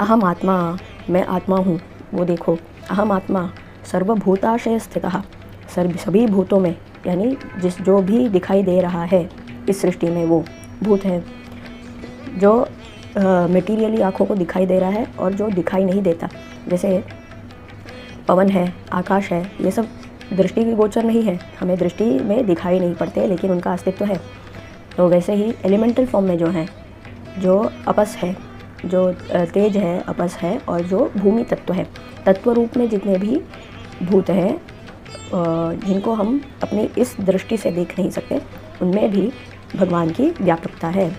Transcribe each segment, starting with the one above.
अहम आत्मा, मैं आत्मा हूँ, वो देखो। अहम आत्मा सर्वभूताशय स्थितः, सभी भूतों में, यानी जो भी दिखाई दे रहा है इस सृष्टि में वो भूत है। जो मटेरियली आँखों को दिखाई दे रहा है और जो दिखाई नहीं देता, जैसे पवन है, आकाश है, ये सब दृष्टि की गोचर नहीं है, हमें दृष्टि में दिखाई नहीं पड़ते, लेकिन उनका अस्तित्व है। तो वैसे ही एलिमेंटल फॉर्म में जो हैं, जो अपस है, जो तेज है, अपस है, और जो भूमि तत्व है, तत्व रूप में जितने भी भूत हैं जिनको हम अपनी इस दृष्टि से देख नहीं सकते, उनमें भी भगवान की व्यापकता है।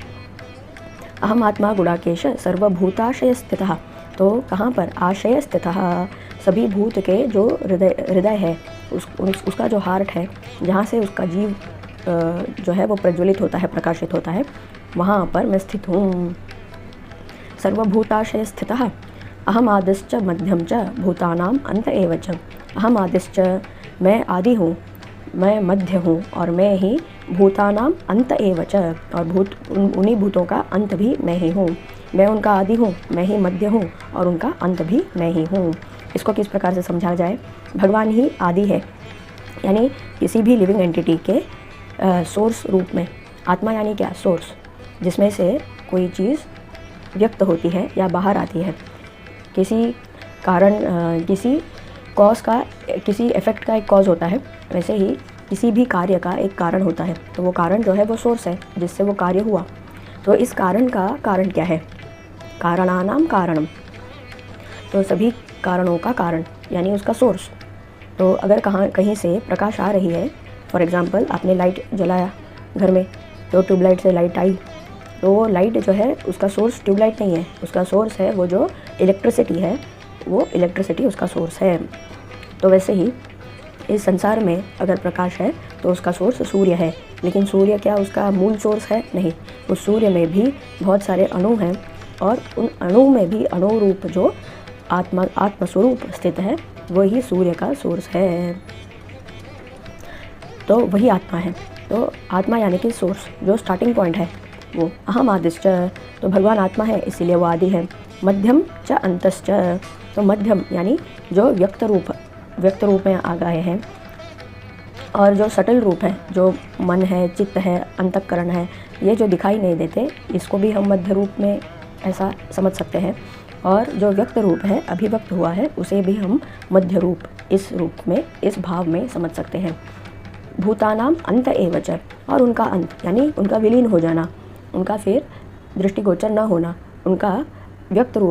अहम आत्मा गुणाकेश सर्वभूताशय स्थितः, तो कहाँ पर? आशय स्थितः, सभी भूत के जो हृदय है, उसका जो हार्ट है, जहाँ से उसका जीव जो है वो प्रज्वलित होता है, प्रकाशित होता है, वहाँ पर मैं स्थित हूँ। सर्वभूताशय स्थितः अहम आदिश्च मध्यम च भूतानाम अंत एव च। अहम आदिश्च, मैं आदि हूँ, मैं मध्य हूँ, और मैं ही भूतानाम अंत एव च, और उन्हीं भूतों का अंत भी मैं ही हूँ। मैं उनका आदि हूँ, मैं ही मध्य हूँ, और उनका अंत भी मैं ही हूँ। इसको किस प्रकार से समझा जाए? भगवान ही आदि है, यानी किसी भी लिविंग एंटिटी के सोर्स रूप में। आत्मा यानी क्या? सोर्स, जिसमें से कोई चीज़ व्यक्त होती है या बाहर आती है। किसी कारण, किसी कॉज का, किसी इफ़ेक्ट का एक कॉज होता है, वैसे ही किसी भी कार्य का एक कारण होता है। तो वो कारण जो है वो सोर्स है जिससे वो कार्य हुआ। तो इस कारण का कारण क्या है? कारणानाम कारणम, तो सभी कारणों का कारण यानी उसका सोर्स। तो अगर कहीं से प्रकाश आ रही है, फॉर एग्ज़ाम्पल आपने लाइट जलाया घर में, तो ट्यूबलाइट से लाइट आई, तो वो लाइट जो है उसका सोर्स ट्यूबलाइट नहीं है, उसका सोर्स है वो जो इलेक्ट्रिसिटी है, वो इलेक्ट्रिसिटी उसका सोर्स है। तो वैसे ही इस संसार में अगर प्रकाश है तो उसका सोर्स सूर्य है, लेकिन सूर्य क्या उसका मूल सोर्स है? नहीं। उस सूर्य में भी बहुत सारे अणु हैं, और उन अणु में भी अणु रूप जो आत्मस्वरूप स्थित है, वही सूर्य का सोर्स है। तो वही आत्मा है। तो आत्मा यानी कि सोर्स, जो स्टार्टिंग पॉइंट है वो। अहम आदिश्च, तो भगवान आत्मा है इसीलिए वो आदि है। मध्यम च अंतश्च, तो मध्यम यानी जो व्यक्त रूप में आ गए हैं, और जो सटल रूप है, जो मन है, चित्त है, अंतःकरण है, ये जो दिखाई नहीं देते, इसको भी हम मध्य रूप में ऐसा समझ सकते हैं। और जो व्यक्त रूप है, अभिव्यक्त हुआ है, उसे भी हम मध्य रूप, इस रूप में, इस भाव में समझ सकते हैं। भूतानाम अंत एव च, और उनका अंत यानी उनका विलीन हो जाना, उनका फिर दृष्टिगोचर न होना, उनका व्यक्त रूप